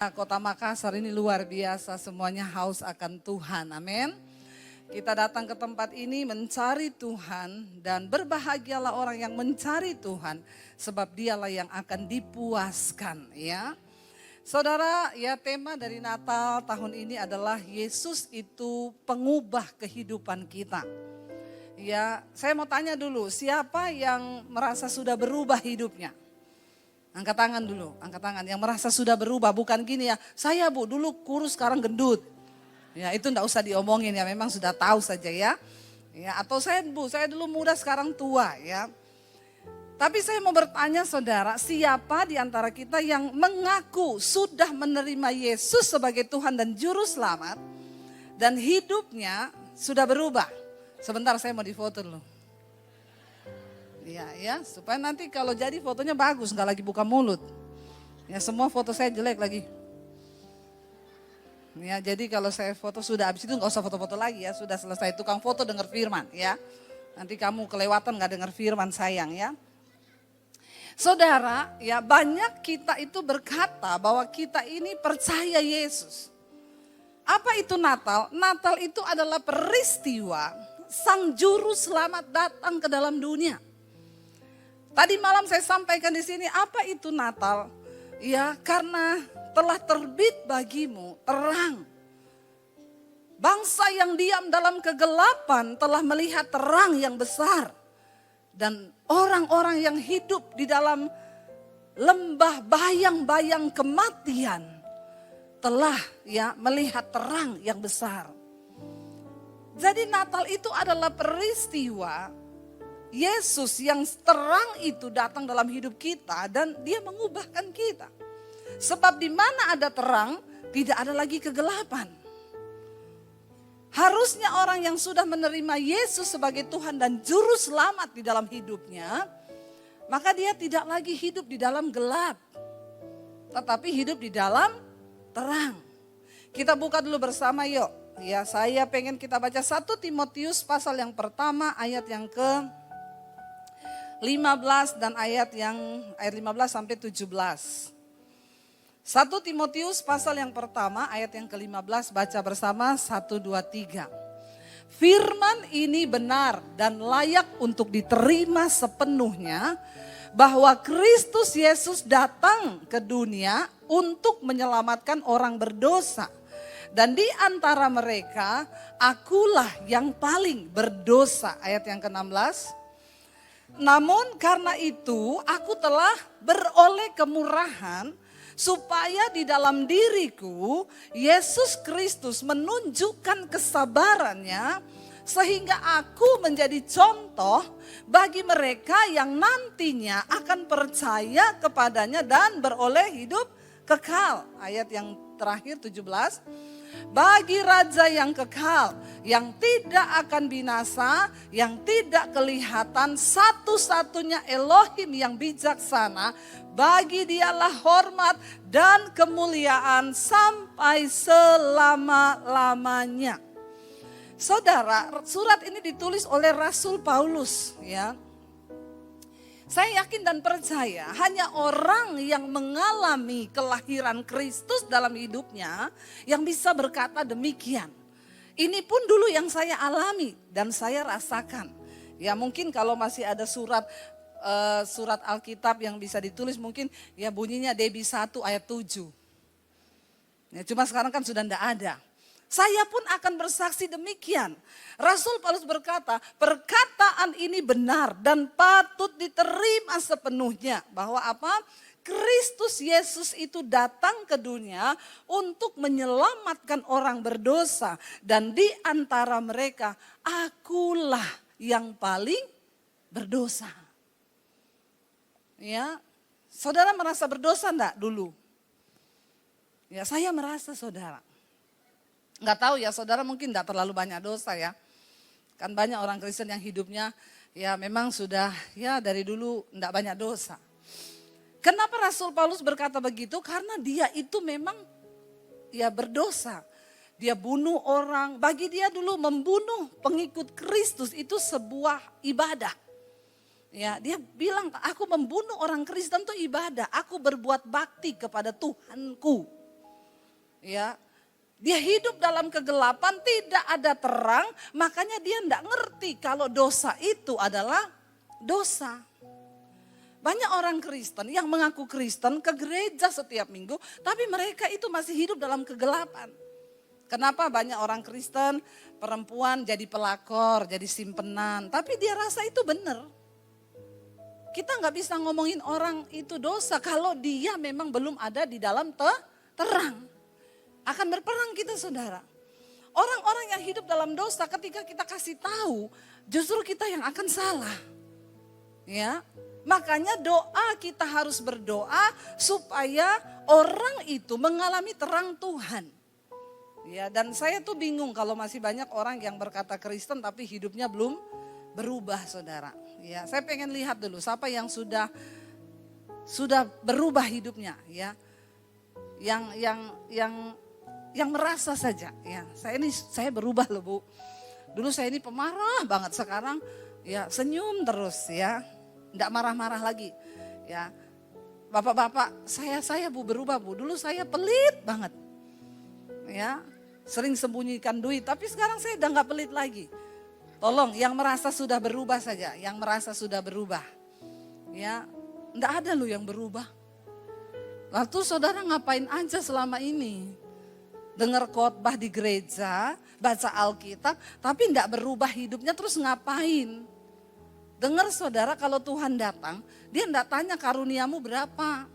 Kota Makassar ini luar biasa, semuanya haus akan Tuhan, amin. Kita datang ke tempat ini mencari Tuhan dan berbahagialah orang yang mencari Tuhan sebab dialah yang akan dipuaskan, ya. Saudara, ya tema dari Natal tahun ini adalah Yesus itu pengubah kehidupan kita. Ya, saya mau tanya dulu, siapa yang merasa sudah berubah hidupnya? Angkat tangan dulu, angkat tangan yang merasa sudah berubah, bukan gini ya, saya bu dulu kurus sekarang gendut. Ya itu enggak usah diomongin ya, memang sudah tahu saja ya. Ya atau saya dulu muda sekarang tua ya. Tapi saya mau bertanya saudara, siapa di antara kita yang mengaku sudah menerima Yesus sebagai Tuhan dan Juru Selamat dan hidupnya sudah berubah? Sebentar saya mau difoto dulu. Ya, supaya nanti kalau jadi fotonya bagus, nggak lagi buka mulut. Ya semua foto saya jelek lagi. Ya jadi kalau saya foto sudah habis itu nggak usah foto-foto lagi ya, sudah selesai tukang foto dengar firman ya. Nanti kamu kelewatan nggak dengar firman sayang ya. Saudara, ya banyak kita itu berkata bahwa kita ini percaya Yesus. Apa itu Natal? Natal itu adalah peristiwa Sang Juru Selamat datang ke dalam dunia. Tadi malam saya sampaikan di sini apa itu Natal? Ya karena telah terbit bagimu terang. Bangsa yang diam dalam kegelapan telah melihat terang yang besar. Dan orang-orang yang hidup di dalam lembah bayang-bayang kematian telah ya melihat terang yang besar. Jadi Natal itu adalah peristiwa Yesus yang terang itu datang dalam hidup kita dan dia mengubahkan kita. Sebab di mana ada terang, tidak ada lagi kegelapan. Harusnya orang yang sudah menerima Yesus sebagai Tuhan dan Juru Selamat di dalam hidupnya, maka dia tidak lagi hidup di dalam gelap, tetapi hidup di dalam terang. Kita buka dulu bersama yuk. Ya, saya pengen kita baca 1 Timotius pasal yang pertama ayat yang ke 15 dan ayat 15 sampai 17. 1 Timotius pasal yang pertama ayat yang ke-15 baca bersama 1, 2, 3. Firman ini benar dan layak untuk diterima sepenuhnya bahwa Kristus Yesus datang ke dunia untuk menyelamatkan orang berdosa. Dan di antara mereka akulah yang paling berdosa. Ayat yang ke-16. Namun karena itu aku telah beroleh kemurahan supaya di dalam diriku Yesus Kristus menunjukkan kesabarannya sehingga aku menjadi contoh bagi mereka yang nantinya akan percaya kepadanya dan beroleh hidup kekal. Ayat yang terakhir 17. Bagi raja yang kekal, yang tidak akan binasa, yang tidak kelihatan, satu-satunya Elohim yang bijaksana, bagi dialah hormat dan kemuliaan sampai selama-lamanya. Saudara, surat ini ditulis oleh Rasul Paulus, ya. Saya yakin dan percaya hanya orang yang mengalami kelahiran Kristus dalam hidupnya yang bisa berkata demikian. Ini pun dulu yang saya alami dan saya rasakan. Ya mungkin kalau masih ada surat Alkitab yang bisa ditulis mungkin ya bunyinya Debi 1 ayat 7. Ya, cuma sekarang kan sudah tidak ada. Saya pun akan bersaksi demikian. Rasul Paulus berkata, perkataan ini benar dan patut diterima sepenuhnya. Bahwa apa? Kristus Yesus itu datang ke dunia untuk menyelamatkan orang berdosa. Dan di antara mereka, akulah yang paling berdosa. Ya, saudara merasa berdosa enggak dulu? Ya, saya merasa saudara. Enggak tahu ya saudara mungkin enggak terlalu banyak dosa ya. Kan banyak orang Kristen yang hidupnya ya memang sudah ya dari dulu enggak banyak dosa. Kenapa Rasul Paulus berkata begitu? Karena dia itu memang ya berdosa. Dia bunuh orang, bagi dia dulu membunuh pengikut Kristus itu sebuah ibadah. Ya, dia bilang aku membunuh orang Kristen itu ibadah, aku berbuat bakti kepada Tuhanku. Ya, dia hidup dalam kegelapan, tidak ada terang, makanya dia tidak ngerti kalau dosa itu adalah dosa. Banyak orang Kristen yang mengaku Kristen ke gereja setiap minggu, tapi mereka itu masih hidup dalam kegelapan. Kenapa banyak orang Kristen, perempuan jadi pelakor, jadi simpenan, tapi dia rasa itu benar. Kita nggak bisa ngomongin orang itu dosa kalau dia memang belum ada di dalam terang. Akan berperang kita, saudara. Orang-orang yang hidup dalam dosa ketika kita kasih tahu, justru kita yang akan salah. Ya, makanya doa kita harus berdoa supaya orang itu mengalami terang Tuhan. Ya, dan saya tuh bingung kalau masih banyak orang yang berkata Kristen tapi hidupnya belum berubah, saudara. Ya, saya pengen lihat dulu siapa yang sudah berubah hidupnya, ya. Yang merasa saja, ya. Saya berubah loh, Bu. Dulu saya ini pemarah banget, sekarang ya senyum terus, ya. Enggak marah-marah lagi. Ya. Bapak-bapak, saya Bu berubah, Bu. Dulu saya pelit banget. Ya, sering sembunyikan duit, tapi sekarang saya udah enggak pelit lagi. Tolong yang merasa sudah berubah saja, yang merasa sudah berubah. Ya, enggak ada loh yang berubah. Lalu saudara ngapain aja selama ini? Dengar khotbah di gereja, baca Alkitab, tapi enggak berubah hidupnya, terus ngapain? Dengar saudara, kalau Tuhan datang, dia enggak tanya karuniamu berapa.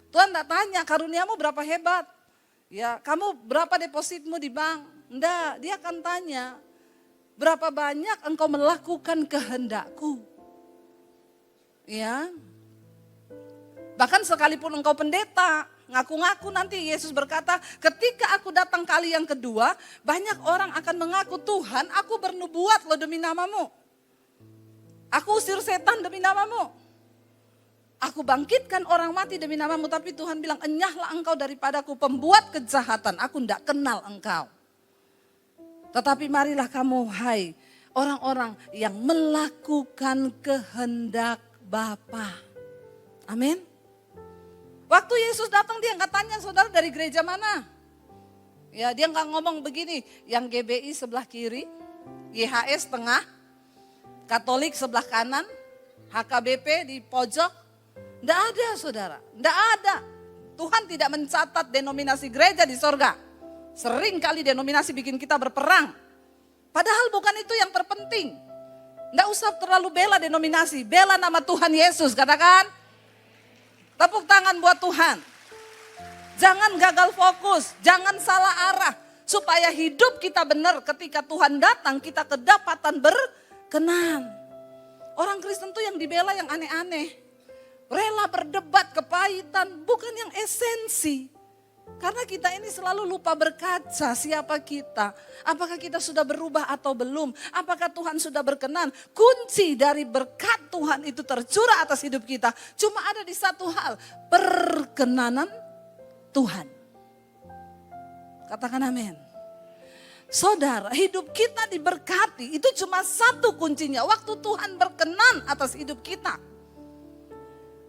Tuhan enggak tanya karuniamu berapa hebat. Ya, kamu berapa depositmu di bank? Enggak, dia akan tanya, berapa banyak engkau melakukan kehendakku? Ya. Bahkan sekalipun engkau pendeta, ngaku-ngaku, nanti Yesus berkata, ketika aku datang kali yang kedua, banyak orang akan mengaku, Tuhan, aku bernubuat loh demi namamu. Aku usir setan demi namamu. Aku bangkitkan orang mati demi namamu, tapi Tuhan bilang, enyahlah engkau daripadaku, pembuat kejahatan, aku tidak kenal engkau. Tetapi marilah kamu, hai orang-orang yang melakukan kehendak Bapa. Amin. Waktu Yesus datang, dia nggak tanya, saudara dari gereja mana? Ya, dia nggak ngomong begini, yang GBI sebelah kiri, YHS tengah, Katolik sebelah kanan, HKBP di pojok. Nggak ada, saudara, nggak ada. Tuhan tidak mencatat denominasi gereja di sorga. Sering kali denominasi bikin kita berperang. Padahal bukan itu yang terpenting. Nggak usah terlalu bela denominasi, bela nama Tuhan Yesus, katakan. Tepuk tangan buat Tuhan. Jangan gagal fokus, jangan salah arah. Supaya hidup kita benar, ketika Tuhan datang kita kedapatan berkenan. Orang Kristen tuh yang dibela yang aneh-aneh. Rela berdebat kepahitan, bukan yang esensi. Karena kita ini selalu lupa berkaca siapa kita. Apakah kita sudah berubah atau belum? Apakah Tuhan sudah berkenan? Kunci dari berkat Tuhan itu tercurah atas hidup kita. Cuma ada di satu hal, perkenanan Tuhan. Katakan amin. Saudara, hidup kita diberkati, itu cuma satu kuncinya. Waktu Tuhan berkenan atas hidup kita.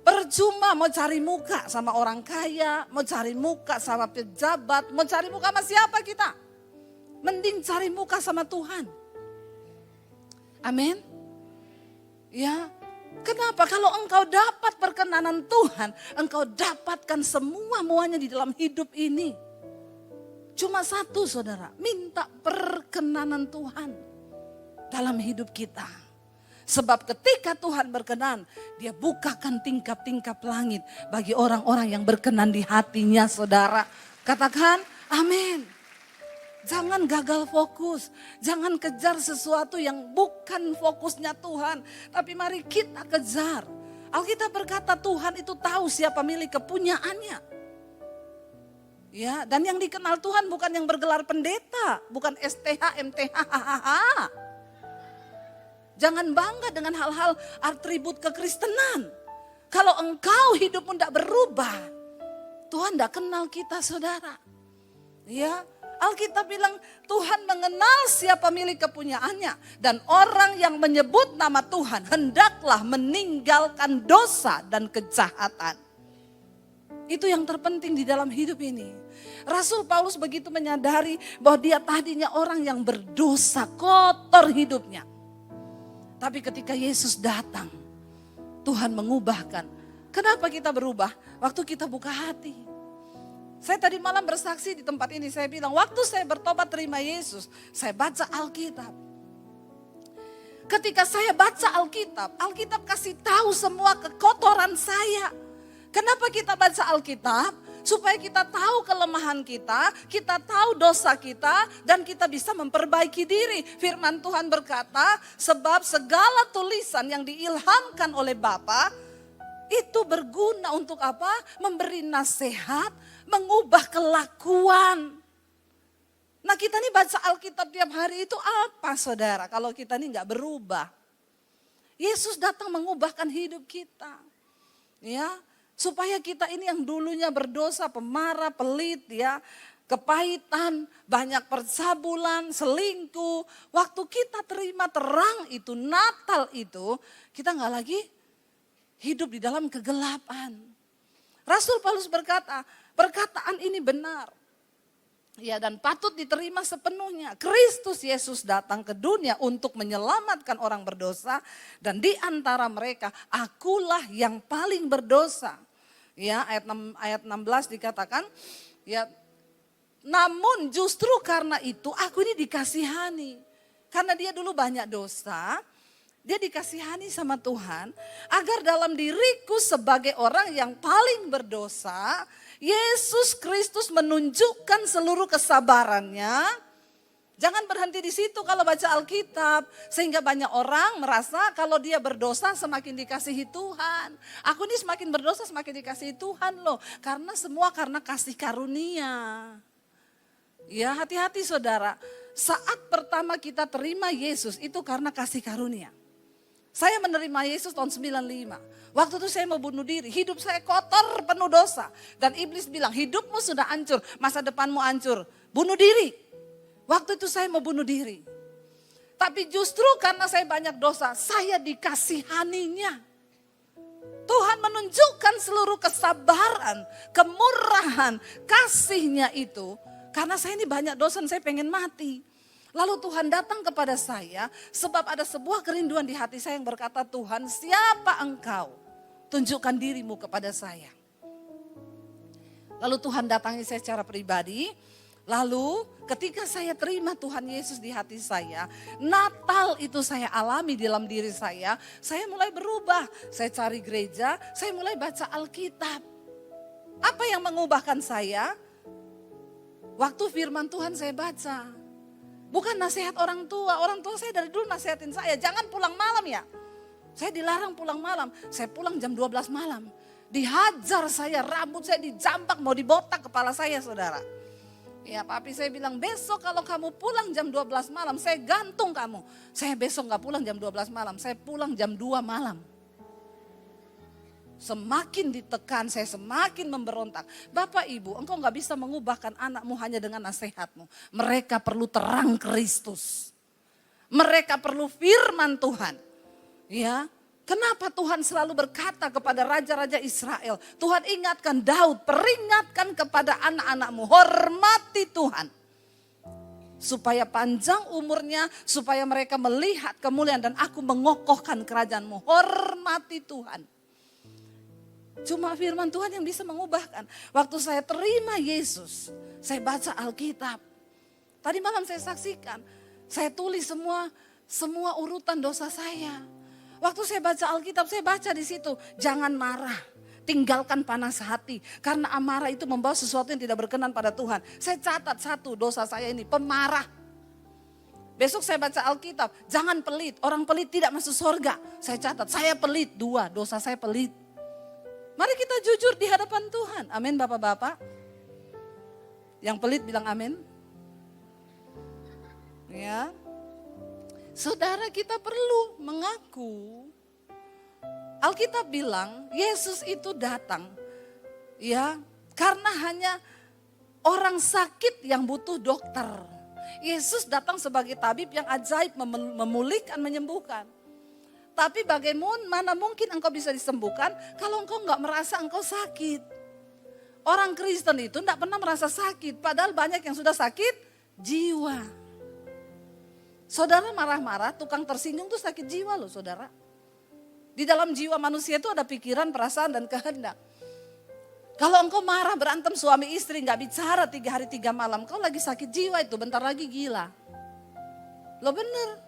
Percuma mau cari muka sama orang kaya, mau cari muka sama pejabat, mau cari muka sama siapa kita? Mending cari muka sama Tuhan. Amin. Ya, kenapa? Kalau engkau dapat perkenanan Tuhan, engkau dapatkan semua-muanya di dalam hidup ini. Cuma satu, saudara, minta perkenanan Tuhan dalam hidup kita. Sebab ketika Tuhan berkenan, dia bukakan tingkap-tingkap langit bagi orang-orang yang berkenan di hatinya, saudara. Katakan amin. Jangan gagal fokus, jangan kejar sesuatu yang bukan fokusnya Tuhan. Tapi mari kita kejar. Alkitab berkata Tuhan itu tahu siapa milik kepunyaannya. Ya, dan yang dikenal Tuhan bukan yang bergelar pendeta, bukan STH, MTH, hahaha. Jangan bangga dengan hal-hal atribut kekristenan. Kalau engkau hidupmu tidak berubah, Tuhan tidak kenal kita, saudara. Ya, Alkitab bilang Tuhan mengenal siapa milik kepunyaannya. Dan orang yang menyebut nama Tuhan hendaklah meninggalkan dosa dan kejahatan. Itu yang terpenting di dalam hidup ini. Rasul Paulus begitu menyadari bahwa dia tadinya orang yang berdosa, kotor hidupnya. Tapi ketika Yesus datang, Tuhan mengubahkan. Kenapa kita berubah? Waktu kita buka hati. Saya tadi malam bersaksi di tempat ini, saya bilang waktu saya bertobat terima Yesus, saya baca Alkitab. Ketika saya baca Alkitab, Alkitab kasih tahu semua kekotoran saya. Kenapa kita baca Alkitab? Supaya kita tahu kelemahan kita tahu dosa kita, dan kita bisa memperbaiki diri. Firman Tuhan berkata, sebab segala tulisan yang diilhamkan oleh Bapa, itu berguna untuk apa? Memberi nasihat, mengubah kelakuan. Nah kita nih baca Alkitab tiap hari itu apa saudara? Kalau kita nih gak berubah. Yesus datang mengubahkan hidup kita. Ya, supaya kita ini yang dulunya berdosa, pemarah, pelit ya, kepahitan, banyak percabulan, selingkuh. Waktu kita terima terang itu, Natal itu, kita gak lagi hidup di dalam kegelapan. Rasul Paulus berkata, perkataan ini benar. Ya, dan patut diterima sepenuhnya. Kristus Yesus datang ke dunia untuk menyelamatkan orang berdosa, dan di antara mereka akulah yang paling berdosa. Ya, ayat 16 dikatakan, ya, namun justru karena itu aku ini dikasihani. Karena dia dulu banyak dosa, dia dikasihani sama Tuhan agar dalam diriku sebagai orang yang paling berdosa, Yesus Kristus menunjukkan seluruh kesabarannya. Jangan berhenti di situ kalau baca Alkitab. Sehingga banyak orang merasa kalau dia berdosa semakin dikasihi Tuhan. Aku ini semakin berdosa semakin dikasihi Tuhan loh. Karena semua karena kasih karunia. Ya, hati-hati saudara. Saat pertama kita terima Yesus itu karena kasih karunia. Saya menerima Yesus tahun 95. Waktu itu saya mau bunuh diri. Hidup saya kotor, penuh dosa. Dan iblis bilang, hidupmu sudah hancur, masa depanmu hancur. Bunuh diri. Waktu itu saya mau bunuh diri. Tapi justru karena saya banyak dosa, saya dikasihaninya. Tuhan menunjukkan seluruh kesabaran, kemurahan, kasihnya itu. Karena saya ini banyak dosa dan saya pengen mati. Lalu Tuhan datang kepada saya sebab ada sebuah kerinduan di hati saya yang berkata, Tuhan siapa engkau? Tunjukkan dirimu kepada saya. Lalu Tuhan datangi saya secara pribadi. Lalu ketika saya terima Tuhan Yesus di hati saya, Natal itu saya alami dalam diri saya mulai berubah. Saya cari gereja, saya mulai baca Alkitab. Apa yang mengubahkan saya? Waktu firman Tuhan saya baca. Bukan nasihat orang tua saya dari dulu nasihatin saya, jangan pulang malam ya. Saya dilarang pulang malam, saya pulang jam 12 malam. Dihajar saya, rambut saya dijambak, mau dibotak kepala saya saudara. Ya papi saya bilang, besok kalau kamu pulang jam 12 malam, saya gantung kamu. Saya besok gak pulang jam 12 malam, saya pulang jam 2 malam. Semakin ditekan, saya semakin memberontak. Bapak ibu, engkau gak bisa mengubahkan anakmu hanya dengan nasihatmu. Mereka perlu terang Kristus. Mereka perlu firman Tuhan. Ya, kenapa Tuhan selalu berkata kepada raja-raja Israel? Tuhan ingatkan Daud, peringatkan kepada anak-anakmu, hormati Tuhan. Supaya panjang umurnya, supaya mereka melihat kemuliaan dan aku mengokohkan kerajaanmu. Hormati Tuhan. Cuma firman Tuhan yang bisa mengubahkan. Waktu saya terima Yesus, saya baca Alkitab. Tadi malam saya saksikan, saya tulis semua urutan dosa saya. Waktu saya baca Alkitab, saya baca di situ, jangan marah, tinggalkan panas hati. Karena amarah itu membawa sesuatu yang tidak berkenan pada Tuhan. Saya catat satu dosa saya ini, pemarah. Besok saya baca Alkitab, jangan pelit, orang pelit tidak masuk surga. Saya catat, saya pelit, 2, dosa saya pelit. Mari kita jujur di hadapan Tuhan. Amin bapak-bapak. Yang pelit bilang amin. Ya. Saudara kita perlu mengaku. Alkitab bilang Yesus itu datang. Ya, karena hanya orang sakit yang butuh dokter. Yesus datang sebagai tabib yang ajaib memulihkan, menyembuhkan. Tapi bagaimana mungkin engkau bisa disembuhkan kalau engkau enggak merasa engkau sakit. Orang Kristen itu tidak pernah merasa sakit, padahal banyak yang sudah sakit jiwa. Saudara marah-marah, tukang tersinggung tuh sakit jiwa loh saudara. Di dalam jiwa manusia itu ada pikiran, perasaan, dan kehendak. Kalau engkau marah, berantem suami istri, gak bicara 3 hari 3 malam, kau lagi sakit jiwa itu, bentar lagi gila. Loh bener.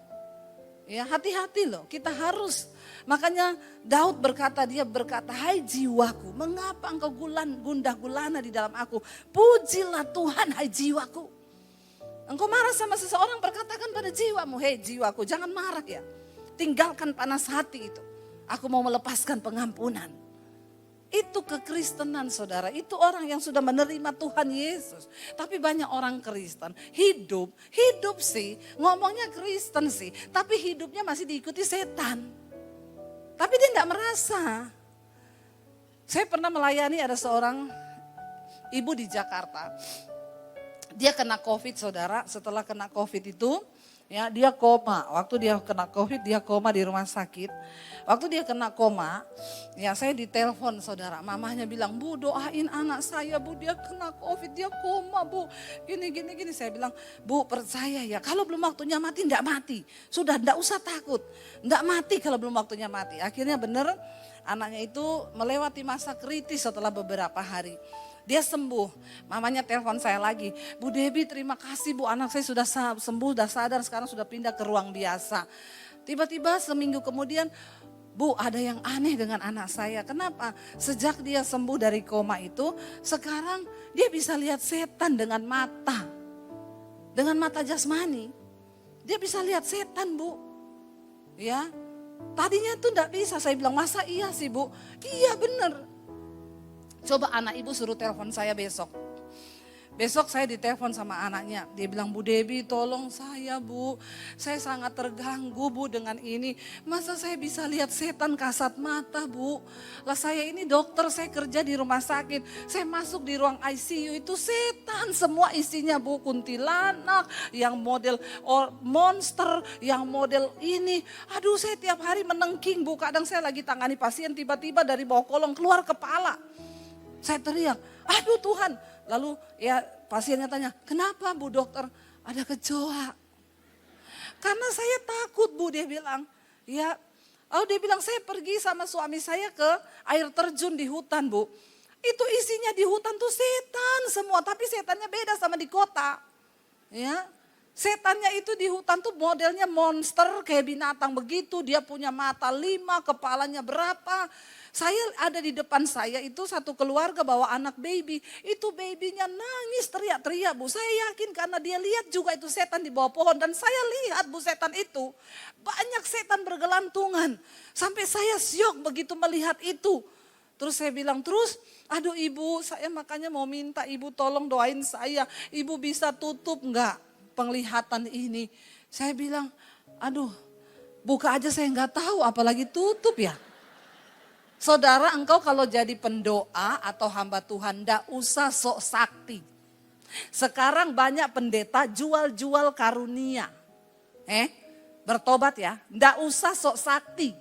Ya hati-hati loh, kita harus. Makanya Daud dia berkata, hai jiwaku, mengapa engkau gundah gulana di dalam aku? Pujilah Tuhan, hai jiwaku. Engkau marah sama seseorang, berkatakan pada jiwamu, hei jiwaku, jangan marah ya. Tinggalkan panas hati itu. Aku mau melepaskan pengampunan. Itu kekristenan saudara, itu orang yang sudah menerima Tuhan Yesus. Tapi banyak orang Kristen hidup sih, ngomongnya Kristen sih, tapi hidupnya masih diikuti setan. Tapi dia tidak merasa. Saya pernah melayani ada seorang ibu di Jakarta. Dia kena COVID saudara, setelah kena COVID itu ya dia koma. Waktu dia kena COVID dia koma di rumah sakit. Waktu dia kena koma, ya saya ditelepon saudara, mamahnya bilang, Bu doain anak saya Bu, dia kena COVID, dia koma Bu. Gini. Saya bilang, Bu percaya ya, kalau belum waktunya mati enggak mati. Sudah enggak usah takut, enggak mati kalau belum waktunya mati. Akhirnya benar anaknya itu melewati masa kritis setelah beberapa hari. Dia sembuh, mamanya telepon saya lagi, Bu Debbie terima kasih Bu, anak saya sudah sembuh, sudah sadar, sekarang sudah pindah ke ruang biasa. Tiba-tiba seminggu kemudian, Bu ada yang aneh dengan anak saya, kenapa? Sejak dia sembuh dari koma itu, sekarang dia bisa lihat setan dengan mata jasmani. Dia bisa lihat setan Bu, ya. Tadinya tuh enggak bisa, saya bilang masa iya sih Bu? Iya bener. Coba anak ibu suruh telepon saya besok. Besok saya ditelepon sama anaknya. Dia bilang, Bu Debbie tolong saya Bu. Saya sangat terganggu Bu dengan ini. Masa saya bisa lihat setan kasat mata Bu. Lah saya ini dokter, saya kerja di rumah sakit. Saya masuk di ruang ICU itu setan semua isinya Bu. Kuntilanak, yang model monster, yang model ini. Aduh saya tiap hari menengking Bu. Kadang saya lagi tangani pasien tiba-tiba dari bawah kolong keluar kepala. Saya teriak, aduh Tuhan. Lalu ya pasiennya tanya, kenapa Bu dokter? Ada kecoa. Karena saya takut Bu, dia bilang. Ya, dia bilang saya pergi sama suami saya ke air terjun di hutan Bu. Itu isinya di hutan tuh setan semua, tapi setannya beda sama di kota. Ya, setannya itu di hutan tuh modelnya monster kayak binatang begitu. Dia punya mata 5, kepalanya berapa. Saya ada di depan saya itu satu keluarga bawa anak baby. Itu babynya nangis teriak-teriak Bu. Saya yakin karena dia lihat juga itu setan di bawah pohon. Dan saya lihat Bu setan itu. Banyak setan bergelantungan. Sampai saya syok begitu melihat itu. Terus saya bilang aduh ibu saya makanya mau minta ibu tolong doain saya. Ibu bisa tutup enggak penglihatan ini. Saya bilang aduh buka aja saya enggak tahu apalagi tutup ya. Saudara engkau kalau jadi pendoa atau hamba Tuhan enggak usah sok sakti. Sekarang banyak pendeta jual-jual karunia. Bertobat ya, enggak usah sok sakti.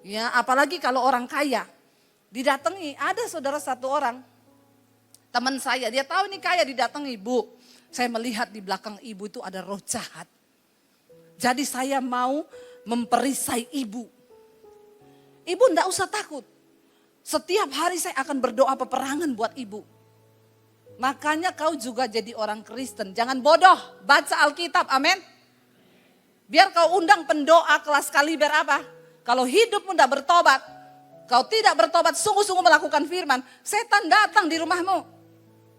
Ya, apalagi kalau orang kaya. Didatangi, ada saudara satu orang, teman saya, dia tahu ini kaya didatangi, Bu. Saya melihat di belakang ibu itu ada roh jahat. Jadi saya mau memperisai ibu. Ibu enggak usah takut. Setiap hari saya akan berdoa peperangan buat ibu. Makanya kau juga jadi orang Kristen. Jangan bodoh, baca Alkitab, amin. Biar kau undang pendoa kelas kaliber apa. Kalau hidupmu enggak bertobat, kau tidak bertobat sungguh-sungguh melakukan firman, setan datang di rumahmu.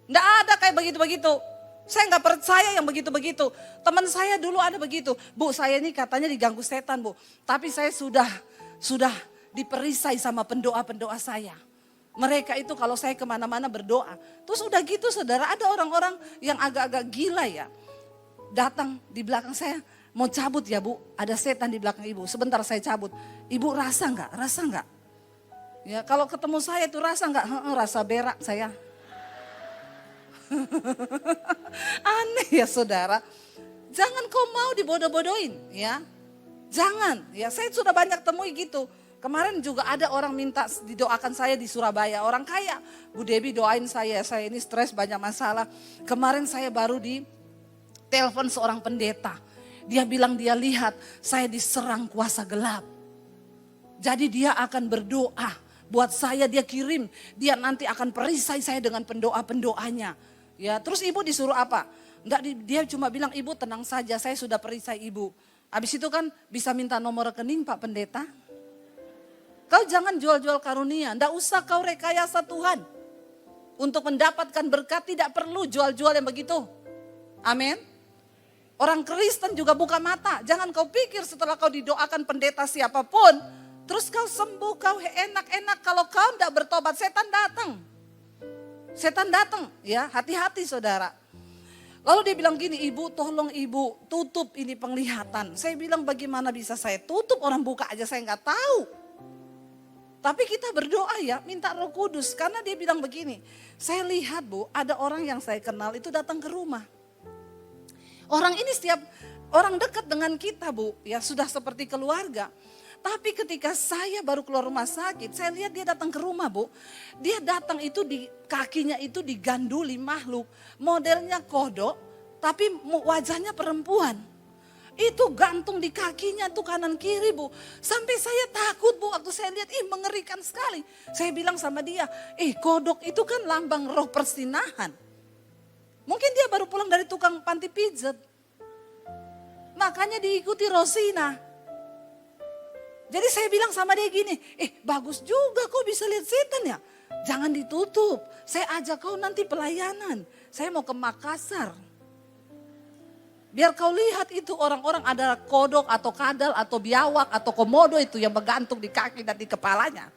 Enggak ada kayak begitu-begitu. Saya enggak percaya yang begitu-begitu. Teman saya dulu ada begitu. Bu, saya ini katanya diganggu setan, Bu. Tapi saya sudah diperisai sama pendoa-pendoa saya. Mereka itu kalau saya kemana-mana berdoa. Terus udah gitu saudara, ada orang-orang yang agak-agak gila ya. Datang di belakang saya, mau cabut ya Bu, ada setan di belakang ibu. Sebentar saya cabut. Ibu rasa enggak? Rasa enggak? Ya kalau ketemu saya itu rasa enggak? Rasa berak saya. Aneh ya saudara. Jangan kau mau dibodoh-bodohin ya. Jangan, ya saya sudah banyak temui gitu. Kemarin juga ada orang minta didoakan saya di Surabaya, orang kaya. Bu Debi doain saya ini stres banyak masalah. Kemarin saya baru di telepon seorang pendeta. Dia bilang dia lihat saya diserang kuasa gelap. Jadi dia akan berdoa buat saya, dia kirim. Dia nanti akan perisai saya dengan pendoa-pendoanya. Ya, terus ibu disuruh apa? Enggak, dia cuma bilang ibu tenang saja, saya sudah perisai ibu. Habis itu kan bisa minta nomor rekening Pak Pendeta. Kau jangan jual-jual karunia, enggak usah kau rekayasa Tuhan. Untuk mendapatkan berkat tidak perlu jual-jual yang begitu. Amin. Orang Kristen juga buka mata. Jangan kau pikir setelah kau didoakan pendeta siapapun, terus kau sembuh, kau enak-enak. Kalau kau enggak bertobat, setan datang. Setan datang, ya hati-hati saudara. Lalu dia bilang gini, ibu tolong ibu tutup ini penglihatan. Saya bilang bagaimana bisa saya tutup, orang buka aja saya nggak tahu. Tapi kita berdoa ya, minta Roh Kudus. Karena dia bilang begini, saya lihat Bu, ada orang yang saya kenal itu datang ke rumah. Orang ini setiap orang dekat dengan kita Bu, ya sudah seperti keluarga. Tapi ketika saya baru keluar rumah sakit, saya lihat dia datang ke rumah Bu. Dia datang itu di kakinya itu diganduli makhluk. Modelnya kodok, tapi wajahnya perempuan. Itu gantung di kakinya tuh kanan kiri Bu. Sampai saya takut Bu waktu saya lihat, mengerikan sekali. Saya bilang sama dia, kodok itu kan lambang roh persinahan. Mungkin dia baru pulang dari tukang panti pijat. Makanya diikuti Rosina. Jadi saya bilang sama dia gini, bagus juga kau bisa lihat setan ya. Jangan ditutup, saya ajak kau nanti pelayanan. Saya mau ke Makassar. Biar kau lihat itu orang-orang ada kodok atau kadal atau biawak atau komodo itu yang bergantung di kaki dan di kepalanya.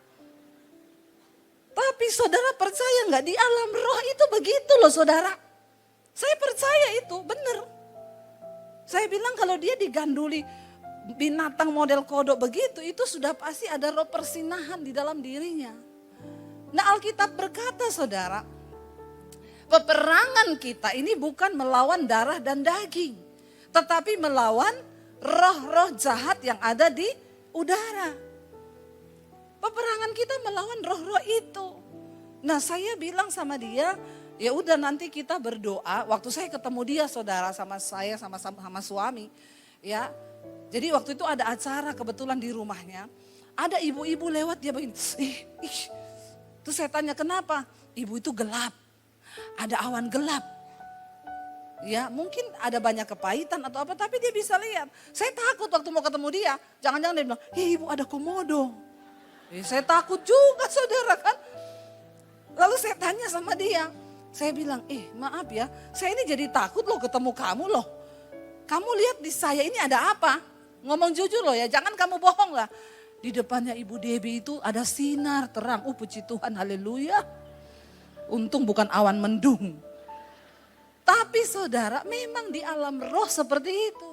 Tapi saudara percaya nggak di alam roh itu begitu loh saudara. Saya percaya itu benar. Saya bilang kalau dia diganduli binatang model kodok begitu, itu sudah pasti ada roh persinahan di dalam dirinya. Nah Alkitab berkata saudara, peperangan kita ini bukan melawan darah dan daging, tetapi melawan roh-roh jahat yang ada di udara. Peperangan kita melawan roh-roh itu. Nah saya bilang sama dia, ya udah nanti kita berdoa. Waktu saya ketemu dia saudara sama saya sama suami, ya. Jadi waktu itu ada acara kebetulan di rumahnya. Ada ibu-ibu lewat dia begini. Terus saya tanya kenapa? Ibu itu gelap. Ada awan gelap. Ya mungkin ada banyak kepahitan atau apa. Tapi dia bisa lihat. Saya takut waktu mau ketemu dia. Jangan-jangan dia bilang, ibu ada komodo. Saya takut juga saudara kan. Lalu saya tanya sama dia. Saya bilang, maaf ya. Saya ini jadi takut loh ketemu kamu loh. Kamu lihat di saya ini ada apa? Ngomong jujur loh ya, jangan kamu bohong lah. Di depannya Ibu Debbie itu ada sinar terang. Puji Tuhan, haleluya. Untung bukan awan mendung. Tapi saudara, memang di alam roh seperti itu.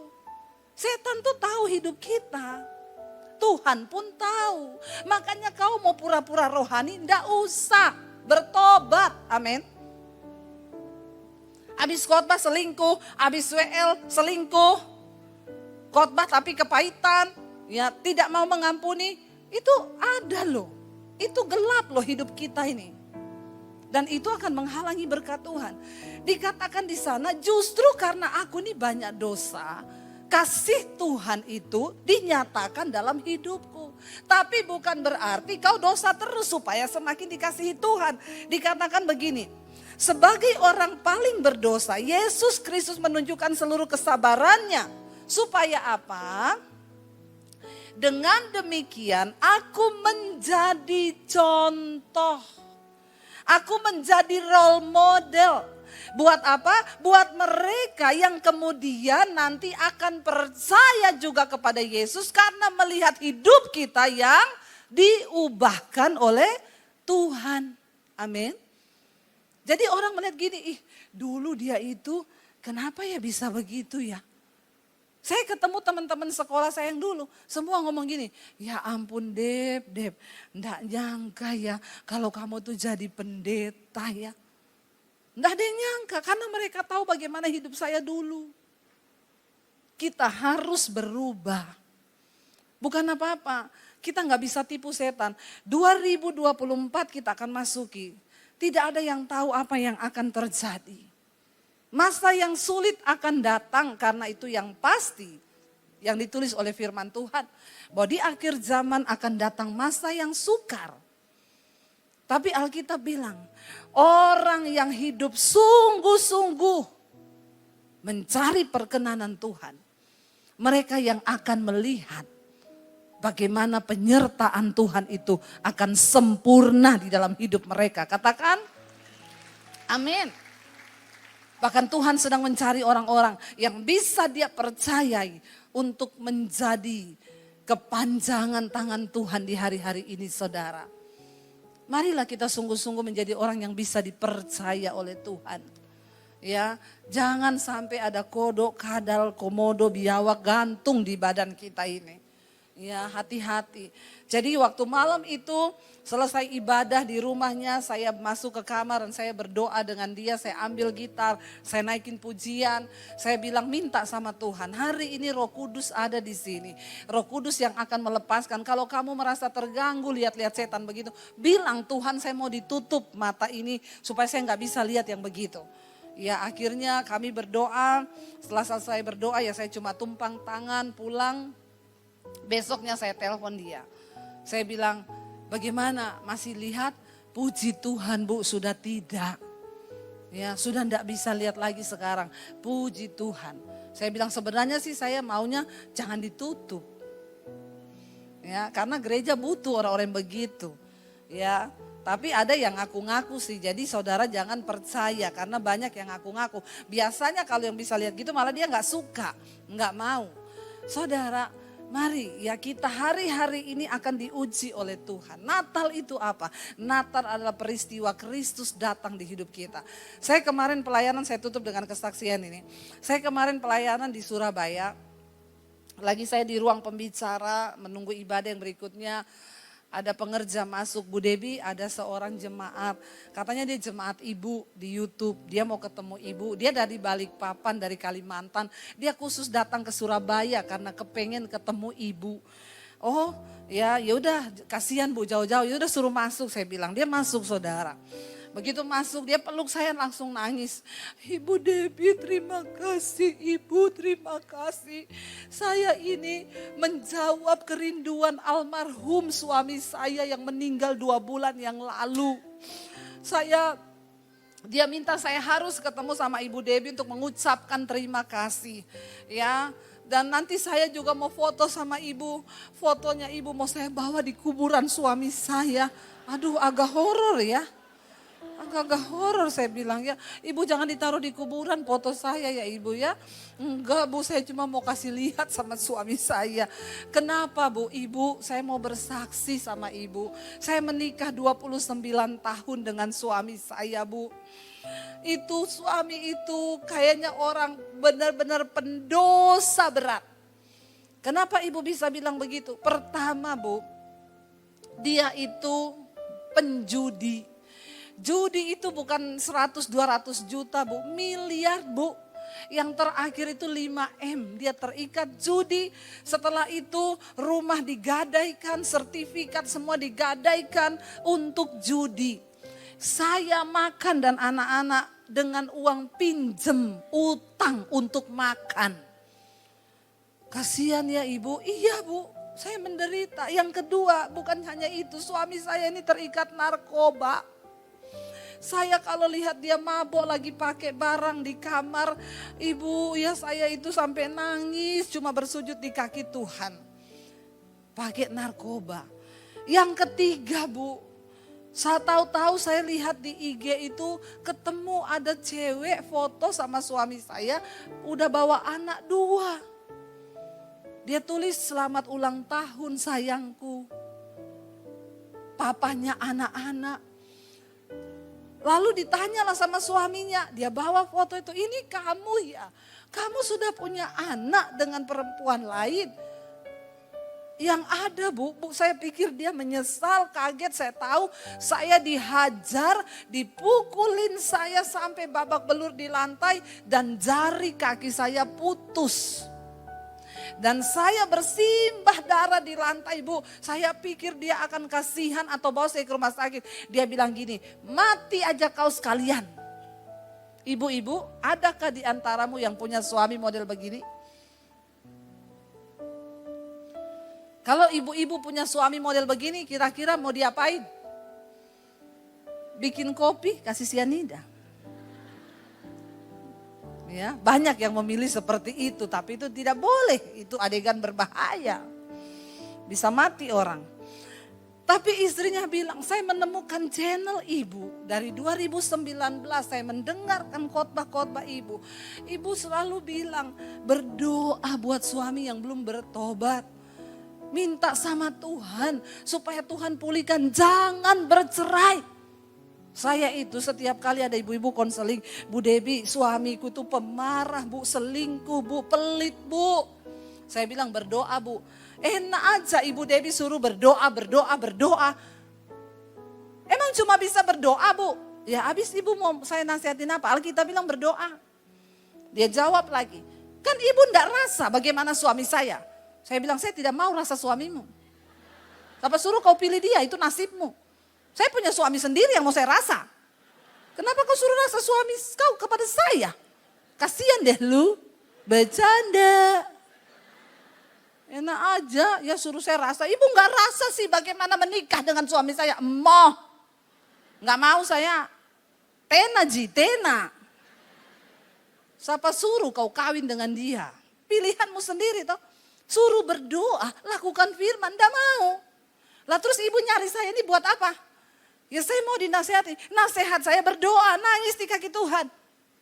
Setan tuh tahu hidup kita. Tuhan pun tahu. Makanya kau mau pura-pura rohani, enggak usah. Bertobat, amin. Habis khotbah selingkuh, habis WL selingkuh. Khotbah tapi kepahitan, ya tidak mau mengampuni, itu ada loh. Itu gelap loh hidup kita ini. Dan itu akan menghalangi berkat Tuhan. Dikatakan di sana justru karena aku ini banyak dosa, kasih Tuhan itu dinyatakan dalam hidupku. Tapi bukan berarti kau dosa terus supaya semakin dikasihi Tuhan. Dikatakan begini, sebagai orang paling berdosa, Yesus Kristus menunjukkan seluruh kesabarannya. Supaya apa? Dengan demikian aku menjadi contoh. Aku menjadi role model. Buat apa? Buat mereka yang kemudian nanti akan percaya juga kepada Yesus karena melihat hidup kita yang diubahkan oleh Tuhan. Amin. Jadi orang melihat gini, dulu dia itu kenapa ya bisa begitu ya? Saya ketemu teman-teman sekolah saya yang dulu, semua ngomong gini, ya ampun Deb, enggak nyangka ya kalau kamu tuh jadi pendeta ya. Enggak ada yang nyangka karena mereka tahu bagaimana hidup saya dulu. Kita harus berubah. Bukan apa-apa, Kita nggak bisa tipu setan. 2024 kita akan masuki. Tidak ada yang tahu apa yang akan terjadi. Masa yang sulit akan datang karena itu yang pasti. Yang ditulis oleh firman Tuhan. Bahwa di akhir zaman akan datang masa yang sukar. Tapi Alkitab bilang, orang yang hidup sungguh-sungguh mencari perkenanan Tuhan. Mereka yang akan melihat bagaimana penyertaan Tuhan itu akan sempurna di dalam hidup mereka. Katakan, amin. Bahkan Tuhan sedang mencari orang-orang yang bisa dia percayai untuk menjadi kepanjangan tangan Tuhan di hari-hari ini, saudara. Marilah kita sungguh-sungguh menjadi orang yang bisa dipercaya oleh Tuhan. Ya, jangan sampai ada kodok, kadal, komodo, biawak gantung di badan kita ini. Ya, hati-hati. Jadi waktu malam itu selesai ibadah di rumahnya, saya masuk ke kamar dan saya berdoa dengan dia, saya ambil gitar, saya naikin pujian, saya bilang minta sama Tuhan, hari ini Roh Kudus ada di sini. Roh Kudus yang akan melepaskan. Kalau kamu merasa terganggu lihat-lihat setan begitu, bilang Tuhan saya mau ditutup mata ini supaya saya nggak bisa lihat yang begitu. Ya akhirnya kami berdoa, setelah selesai berdoa ya saya cuma tumpang tangan pulang. Besoknya saya telepon dia. Saya bilang, bagaimana masih lihat? Puji Tuhan Bu, sudah tidak. Ya, sudah tidak bisa lihat lagi sekarang. Puji Tuhan. Saya bilang sebenarnya sih saya maunya jangan ditutup. Ya, karena gereja butuh orang-orang begitu. Ya, tapi ada yang ngaku-ngaku sih. Jadi saudara jangan percaya karena banyak yang ngaku-ngaku. Biasanya kalau yang bisa lihat gitu malah dia nggak suka, nggak mau. Saudara, mari ya kita hari-hari ini akan diuji oleh Tuhan. Natal itu apa? Natal adalah peristiwa Kristus datang di hidup kita. Saya kemarin pelayanan, saya tutup dengan kesaksian ini. Saya kemarin pelayanan di Surabaya. Lagi saya di ruang pembicara menunggu ibadah yang berikutnya. Ada pengerja masuk, Bu Debi ada seorang jemaat. Katanya dia jemaat ibu di YouTube. Dia mau ketemu ibu. Dia dari Balikpapan, dari Kalimantan. Dia khusus datang ke Surabaya karena kepengen ketemu ibu. Oh ya udah kasihan Bu jauh-jauh. Ya udah suruh masuk saya bilang. Dia masuk saudara. Begitu masuk dia peluk saya langsung nangis. Ibu Debbie terima kasih, Ibu terima kasih. Saya ini menjawab kerinduan almarhum suami saya yang meninggal 2 bulan yang lalu. Dia minta saya harus ketemu sama Ibu Debbie untuk mengucapkan terima kasih. Ya. Dan nanti saya juga mau foto sama ibu. Fotonya ibu mau saya bawa di kuburan suami saya. Aduh agak horor ya. Agak horor saya bilang ya, ibu jangan ditaruh di kuburan foto saya ya ibu ya. Enggak Bu, saya cuma mau kasih lihat sama suami saya. Kenapa Bu? Ibu, saya mau bersaksi sama ibu. Saya menikah 29 tahun dengan suami saya Bu. Itu suami itu kayaknya orang benar-benar pendosa berat. Kenapa ibu bisa bilang begitu? Pertama Bu, dia itu penjudi. Judi itu bukan 100-200 juta Bu, miliar Bu. Yang terakhir itu 5M, dia terikat judi. Setelah itu rumah digadaikan, sertifikat semua digadaikan untuk judi. Saya makan dan anak-anak dengan uang pinjem, utang untuk makan. Kasihan ya ibu, iya Bu, saya menderita. Yang kedua bukan hanya itu, suami saya ini terikat narkoba. Saya kalau lihat dia mabok lagi pakai barang di kamar, ibu ya saya itu sampai nangis cuma bersujud di kaki Tuhan. Pakai narkoba. Yang ketiga Bu, saya tahu-tahu saya lihat di IG itu ketemu ada cewek foto sama suami saya udah bawa anak 2. Dia tulis selamat ulang tahun sayangku. Papanya anak-anak. Lalu ditanyalah sama suaminya, dia bawa foto itu, ini kamu ya, kamu sudah punya anak dengan perempuan lain. Yang ada Bu, saya pikir dia menyesal, kaget, saya tahu saya dihajar, dipukulin saya sampai babak belur di lantai dan jari kaki saya putus. Dan saya bersimbah darah di lantai, Bu. Saya pikir dia akan kasihan atau bawa saya ke rumah sakit. Dia bilang gini, mati aja kau sekalian. Ibu-ibu, adakah di antaramu yang punya suami model begini? Kalau ibu-ibu punya suami model begini, kira-kira mau diapain? Bikin kopi, kasih sianida. Ya, banyak yang memilih seperti itu, tapi itu tidak boleh. Itu adegan berbahaya. Bisa mati orang. Tapi istrinya bilang, saya menemukan channel ibu. Dari 2019 saya mendengarkan khotbah-khotbah ibu. Ibu selalu bilang, berdoa buat suami yang belum bertobat. Minta sama Tuhan supaya Tuhan pulihkan, jangan bercerai. Saya itu setiap kali ada ibu-ibu konseling, Bu Debbie suamiku tuh pemarah Bu, selingkuh Bu, pelit Bu. Saya bilang berdoa Bu. Enak aja Ibu Debbie suruh berdoa. Emang cuma bisa berdoa Bu? Ya habis ibu mau saya nasihatin apa? Alkitab bilang berdoa. Dia jawab lagi, kan ibu enggak rasa bagaimana suami saya. Saya bilang saya tidak mau rasa suamimu. Apa suruh kau pilih dia, itu nasibmu. Saya punya suami sendiri yang mau saya rasa. Kenapa kau suruh rasa suami kau kepada saya? Kasihan deh lu, bercanda. Enak aja ya suruh saya rasa. Ibu gak rasa sih bagaimana menikah dengan suami saya. Emoh. Gak mau saya. Tena. Siapa suruh kau kawin dengan dia? Pilihanmu sendiri toh. Suruh berdoa, lakukan firman, gak mau. Lah terus ibu nyari saya ini buat apa? Ya saya mau dinasehati, nasihat saya berdoa, nangis di kaki Tuhan.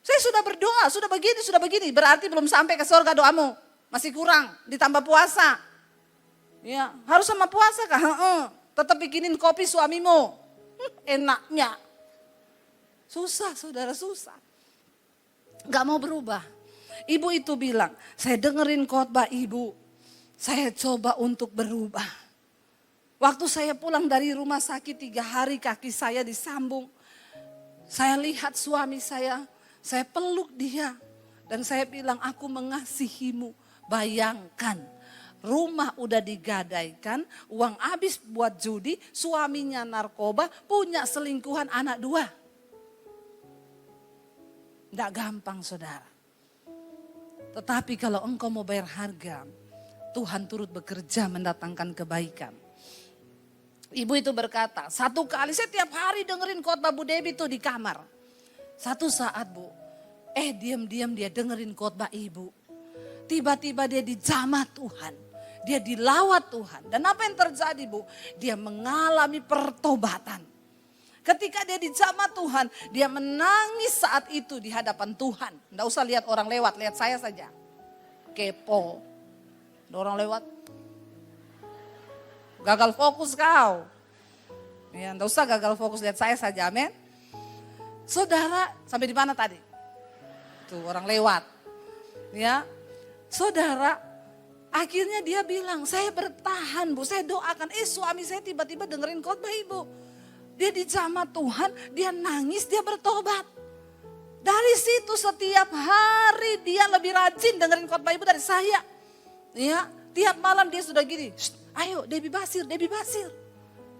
Saya sudah berdoa, sudah begini, berarti belum sampai ke surga doamu. Masih kurang, ditambah puasa. Ya, harus sama puasa kah? Tetap bikinin kopi suamimu. Enaknya. Susah, saudara, susah. Gak mau berubah. Ibu itu bilang, saya dengerin khotbah ibu. Saya coba untuk berubah. Waktu saya pulang dari rumah sakit 3 hari kaki saya disambung. Saya lihat suami saya peluk dia. Dan saya bilang aku mengasihimu. Bayangkan rumah udah digadaikan, uang habis buat judi, suaminya narkoba, punya selingkuhan anak 2. Tidak gampang saudara. Tetapi kalau engkau mau bayar harga, Tuhan turut bekerja mendatangkan kebaikan. Ibu itu berkata, satu kali saya tiap hari dengerin khotbah Bu Debbie tuh di kamar. Satu saat Bu, diam-diam dia dengerin khotbah ibu. Tiba-tiba dia dijamah Tuhan, dia dilawat Tuhan. Dan apa yang terjadi Bu? Dia mengalami pertobatan. Ketika dia dijamah Tuhan, dia menangis saat itu di hadapan Tuhan. Nggak usah lihat orang lewat, lihat saya saja. Kepo, ada orang lewat. Gagal fokus kau. Ya, enggak usah gagal fokus, lihat saya saja, amin. Saudara, sampai di mana tadi? Tuh orang lewat. Ya. Saudara, akhirnya dia bilang, saya bertahan Bu, saya doakan. Suami saya tiba-tiba dengerin khotbah ibu. Dia dijamah Tuhan, dia nangis, dia bertobat. Dari situ setiap hari dia lebih rajin dengerin khotbah ibu dari saya. Ya, tiap malam dia sudah gini, ayo Debbie Basir.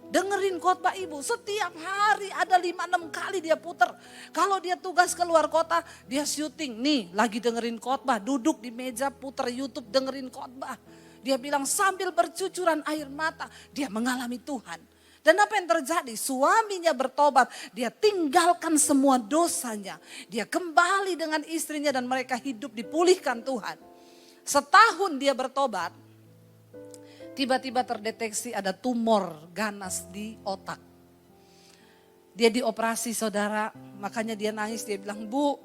Dengerin khotbah ibu. Setiap hari ada 5-6 kali dia puter. Kalau dia tugas keluar kota, dia syuting. Nih lagi dengerin khotbah, duduk di meja puter YouTube dengerin khotbah. Dia bilang sambil bercucuran air mata, dia mengalami Tuhan. Dan apa yang terjadi? Suaminya bertobat, dia tinggalkan semua dosanya. Dia kembali dengan istrinya dan mereka hidup dipulihkan Tuhan. Setahun dia bertobat, tiba-tiba terdeteksi ada tumor ganas di otak. Dia dioperasi saudara, makanya dia nangis, dia bilang, Bu,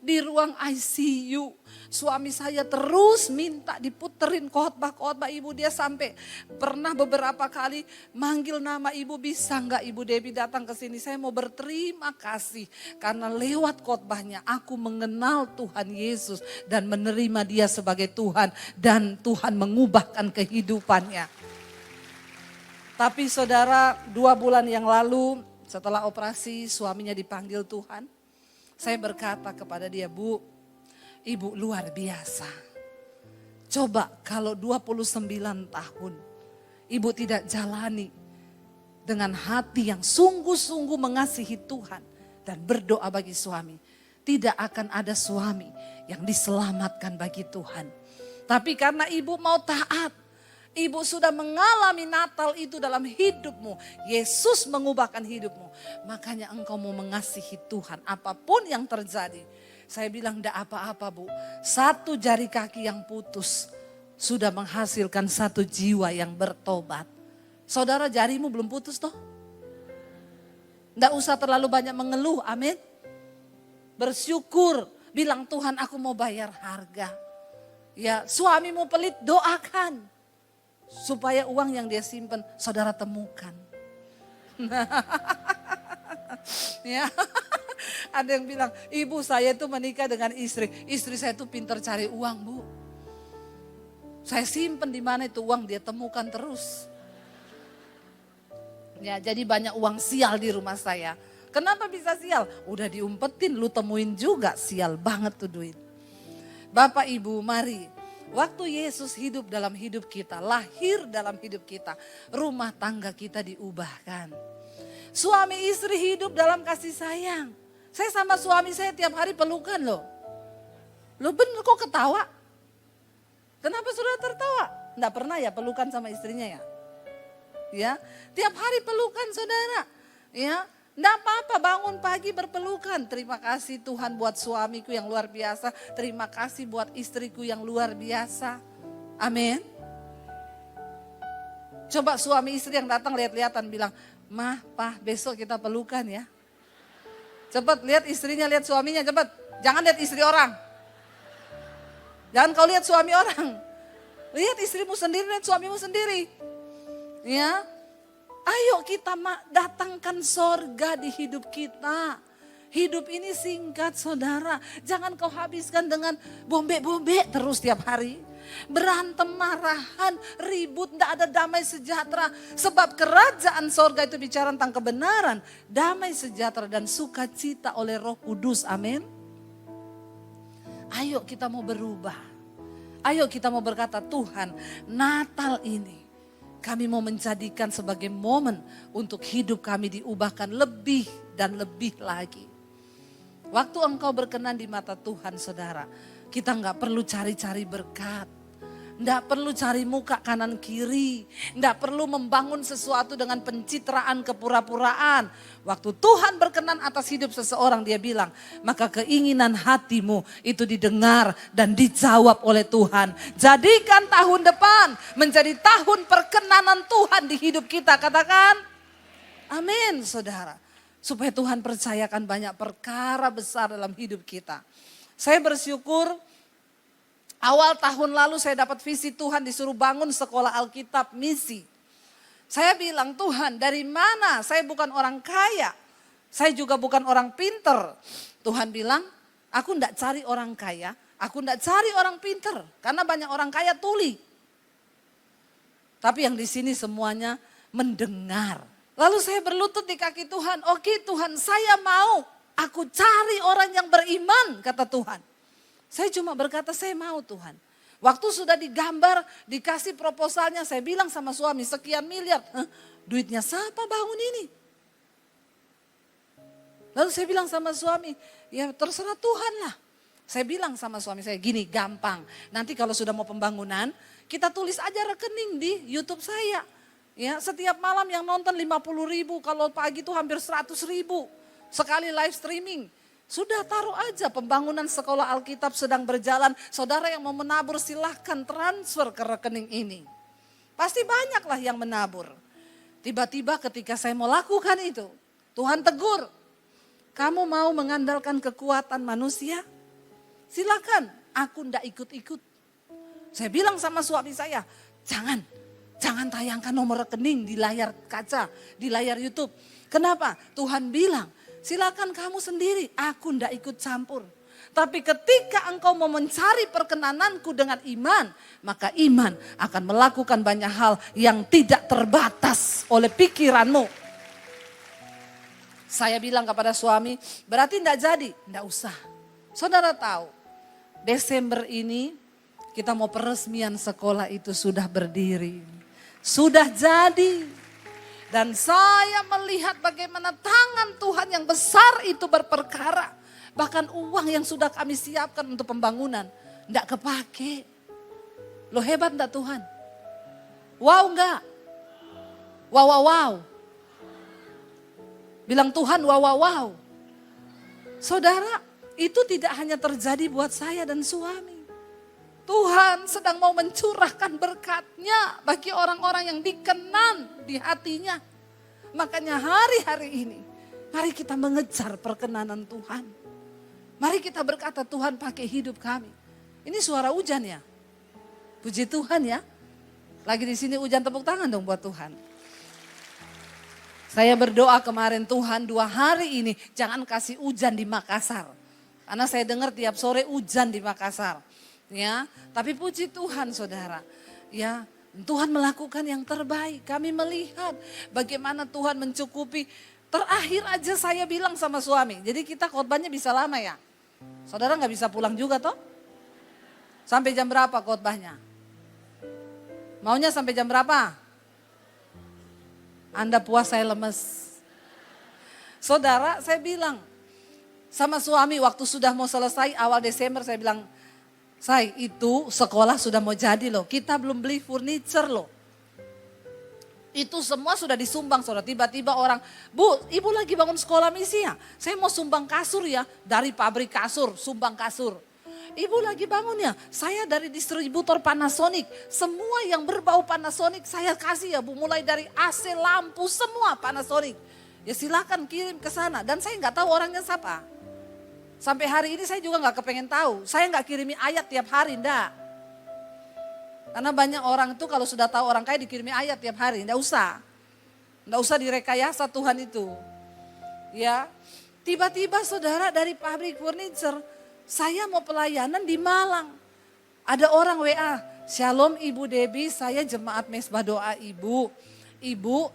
di ruang ICU suami saya terus minta diputerin khotbah ibu. Dia sampai pernah beberapa kali manggil nama ibu, bisa enggak Ibu Debbie datang ke sini, saya mau berterima kasih karena lewat khotbahnya aku mengenal Tuhan Yesus dan menerima dia sebagai Tuhan dan Tuhan mengubahkan kehidupannya. Tapi saudara, 2 bulan yang lalu setelah operasi suaminya dipanggil Tuhan. Saya berkata kepada dia, Bu, ibu luar biasa. Coba kalau 29 tahun ibu tidak jalani dengan hati yang sungguh-sungguh mengasihi Tuhan dan berdoa bagi suami, tidak akan ada suami yang diselamatkan bagi Tuhan. Tapi karena ibu mau taat, ibu sudah mengalami Natal itu dalam hidupmu. Yesus mengubahkan hidupmu. Makanya engkau mau mengasihi Tuhan apapun yang terjadi. Saya bilang enggak apa-apa bu. Satu jari kaki yang putus sudah menghasilkan satu jiwa yang bertobat. Saudara, jarimu belum putus toh? Enggak usah terlalu banyak mengeluh, amin. Bersyukur, bilang Tuhan aku mau bayar harga. Ya, suamimu pelit, doakan. Supaya uang yang dia simpan, saudara temukan. Ya, ada yang bilang, ibu saya itu menikah dengan istri saya itu pintar cari uang bu. Saya simpan di mana itu uang dia temukan terus. Ya, jadi banyak uang sial di rumah saya. Kenapa bisa sial? Udah diumpetin, lu temuin juga, sial banget tuh duit. Bapak Ibu, mari. Waktu Yesus hidup dalam hidup kita, lahir dalam hidup kita, rumah tangga kita diubahkan. Suami istri hidup dalam kasih sayang. Saya sama suami saya tiap hari pelukan loh. Lo bener kok ketawa? Kenapa sudah tertawa? Nggak pernah ya pelukan sama istrinya ya? Ya, tiap hari pelukan saudara. Ya, nggak apa-apa bangun pagi berpelukan. Terima kasih Tuhan buat suamiku yang luar biasa. Terima kasih buat istriku yang luar biasa. Amin. Coba suami istri yang datang lihat-lihatan bilang, Mah, Pah, besok kita pelukan ya. Cepat lihat istrinya, lihat suaminya, cepat. Jangan lihat istri orang. Jangan kau lihat suami orang. Lihat istrimu sendiri, lihat suamimu sendiri. Ya, ayo kita datangkan sorga di hidup kita. Hidup ini singkat saudara. Jangan kau habiskan dengan bombe-bombe terus tiap hari. Berantem, marahan, ribut, tidak ada damai sejahtera. Sebab kerajaan sorga itu bicara tentang kebenaran, damai sejahtera dan sukacita oleh Roh Kudus. Amin. Ayo kita mau berubah. Ayo kita mau berkata, Tuhan, Natal ini kami mau menjadikan sebagai momen untuk hidup kami diubahkan lebih dan lebih lagi. Waktu engkau berkenan di mata Tuhan saudara, kita nggak perlu cari-cari berkat. Nggak perlu cari muka kanan kiri. Nggak perlu membangun sesuatu dengan pencitraan kepura-puraan. Waktu Tuhan berkenan atas hidup seseorang dia bilang, maka keinginan hatimu itu didengar dan dijawab oleh Tuhan. Jadikan tahun depan menjadi tahun perkenanan Tuhan di hidup kita. Katakan amin saudara. Supaya Tuhan percayakan banyak perkara besar dalam hidup kita. Saya bersyukur awal tahun lalu saya dapat visi Tuhan disuruh bangun sekolah Alkitab misi. Saya bilang, Tuhan dari mana? Saya bukan orang kaya. Saya juga bukan orang pinter. Tuhan bilang, aku enggak cari orang kaya. Aku enggak cari orang pinter. Karena banyak orang kaya tuli. Tapi yang di sini semuanya mendengar. Lalu saya berlutut di kaki Tuhan. Oke Tuhan, saya mau. Aku cari orang yang beriman, kata Tuhan. Saya cuma berkata, saya mau Tuhan. Waktu sudah digambar, dikasih proposalnya, saya bilang sama suami, sekian miliar. Duitnya siapa bangun ini? Lalu saya bilang sama suami, ya terserah Tuhan lah. Saya bilang sama suami saya, gini gampang. Nanti kalau sudah mau pembangunan, kita tulis aja rekening di YouTube saya. Ya, setiap malam yang nonton 50.000, kalau pagi itu hampir 100.000. Sekali live streaming. Sudah taruh aja pembangunan sekolah Alkitab sedang berjalan. Saudara yang mau menabur silahkan transfer ke rekening ini. Pasti banyaklah yang menabur. Tiba-tiba ketika saya mau lakukan itu, Tuhan tegur. Kamu mau mengandalkan kekuatan manusia? Silakan, aku ndak ikut-ikut. Saya bilang sama suami saya, jangan tayangkan nomor rekening di layar kaca, di layar YouTube. Kenapa? Tuhan bilang, silakan kamu sendiri, aku ndak ikut campur. Tapi ketika engkau mau mencari perkenananku dengan iman, maka iman akan melakukan banyak hal yang tidak terbatas oleh pikiranmu. Saya bilang kepada suami, berarti ndak jadi? Ndak usah. Saudara tahu, Desember ini kita mau peresmian sekolah itu sudah berdiri. Sudah jadi. Dan saya melihat bagaimana tangan Tuhan yang besar itu berperkara. Bahkan uang yang sudah kami siapkan untuk pembangunan enggak kepake. Loh, hebat enggak Tuhan? Wow enggak? Wow, wow, wow. Bilang Tuhan wow, wow, wow. Saudara, itu tidak hanya terjadi buat saya dan suami. Tuhan sedang mau mencurahkan berkat-Nya bagi orang-orang yang dikenan di hatinya. Makanya hari-hari ini, mari kita mengejar perkenanan Tuhan. Mari kita berkata, Tuhan pakai hidup kami. Ini suara hujan ya? Puji Tuhan ya. Lagi di sini hujan, tepuk tangan dong buat Tuhan. Saya berdoa kemarin, Tuhan 2 hari ini jangan kasih hujan di Makassar. Karena saya dengar tiap sore hujan di Makassar. Ya, tapi puji Tuhan saudara, ya Tuhan melakukan yang terbaik. Kami melihat bagaimana Tuhan mencukupi. Terakhir aja saya bilang sama suami, jadi kita khotbahnya bisa lama ya. Saudara nggak bisa pulang juga toh? Sampai jam berapa khotbahnya? Maunya sampai jam berapa? Anda puas, saya lemes. Saudara, saya bilang sama suami waktu sudah mau selesai awal Desember, saya bilang, Say, itu sekolah sudah mau jadi loh. Kita belum beli furniture loh. Itu semua sudah disumbang, saudara. Tiba-tiba orang, Bu, ibu lagi bangun sekolah misi ya? Saya mau sumbang kasur ya, dari pabrik kasur, sumbang kasur. Ibu lagi bangun ya? Saya dari distributor Panasonic. Semua yang berbau Panasonic saya kasih ya Bu. Mulai dari AC, lampu, semua Panasonic. Ya silakan kirim ke sana. Dan saya nggak tahu orangnya siapa. Sampai hari ini saya juga gak kepengen tahu. Saya gak kirimi ayat tiap hari, enggak. Karena banyak orang itu kalau sudah tahu orang kaya dikirimi ayat tiap hari, enggak usah. Enggak usah direkayasa Tuhan itu. Ya, tiba-tiba saudara dari pabrik furniture, saya mau pelayanan di Malang. Ada orang WA, Shalom Ibu Debbie, saya jemaat mesbah doa Ibu.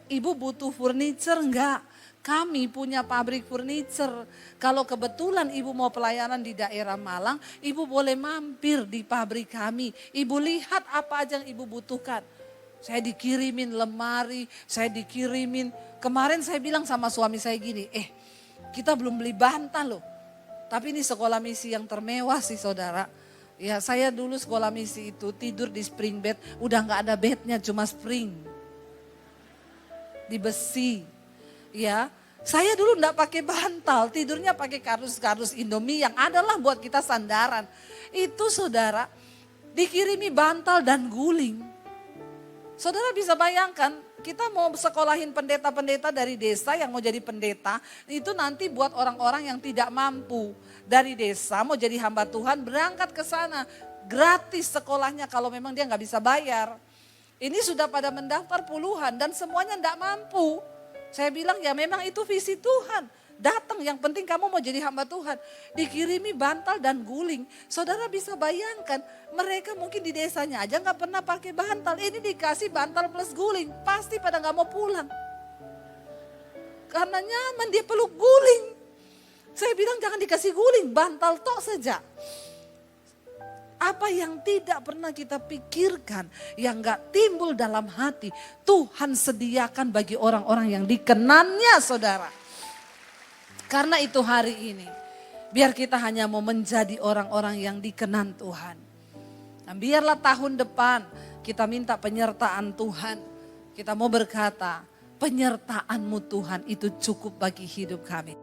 Ibu butuh furniture enggak? Kami punya pabrik furniture. Kalau kebetulan ibu mau pelayanan di daerah Malang, ibu boleh mampir di pabrik kami. Ibu lihat apa aja yang ibu butuhkan. Saya dikirimin lemari, saya dikirimin. Kemarin saya bilang sama suami saya gini, kita belum beli bantal loh. Tapi ini sekolah misi yang termewah sih saudara. Ya saya dulu sekolah misi itu tidur di spring bed, udah gak ada bednya cuma spring. Di besi. Ya, saya dulu enggak pakai bantal, tidurnya pakai kardus-kardus Indomie yang adalah buat kita sandaran. Itu saudara, dikirimi bantal dan guling. Saudara bisa bayangkan, kita mau sekolahin pendeta-pendeta dari desa yang mau jadi pendeta, itu nanti buat orang-orang yang tidak mampu. Dari desa mau jadi hamba Tuhan berangkat ke sana, gratis sekolahnya kalau memang dia nggak bisa bayar. Ini sudah pada mendaftar puluhan dan semuanya enggak mampu. Saya bilang ya memang itu visi Tuhan. Datang yang penting kamu mau jadi hamba Tuhan. Dikirimi bantal dan guling. Saudara bisa bayangkan mereka mungkin di desanya aja gak pernah pakai bantal. Ini dikasih bantal plus guling. Pasti pada gak mau pulang. Karena nyaman dia peluk guling. Saya bilang jangan dikasih guling, bantal tok saja. Apa yang tidak pernah kita pikirkan, yang gak timbul dalam hati, Tuhan sediakan bagi orang-orang yang dikenannya saudara. Karena itu hari ini, biar kita hanya mau menjadi orang-orang yang dikenan Tuhan. Dan biarlah tahun depan kita minta penyertaan Tuhan. Kita mau berkata, penyertaan-Mu Tuhan itu cukup bagi hidup kami.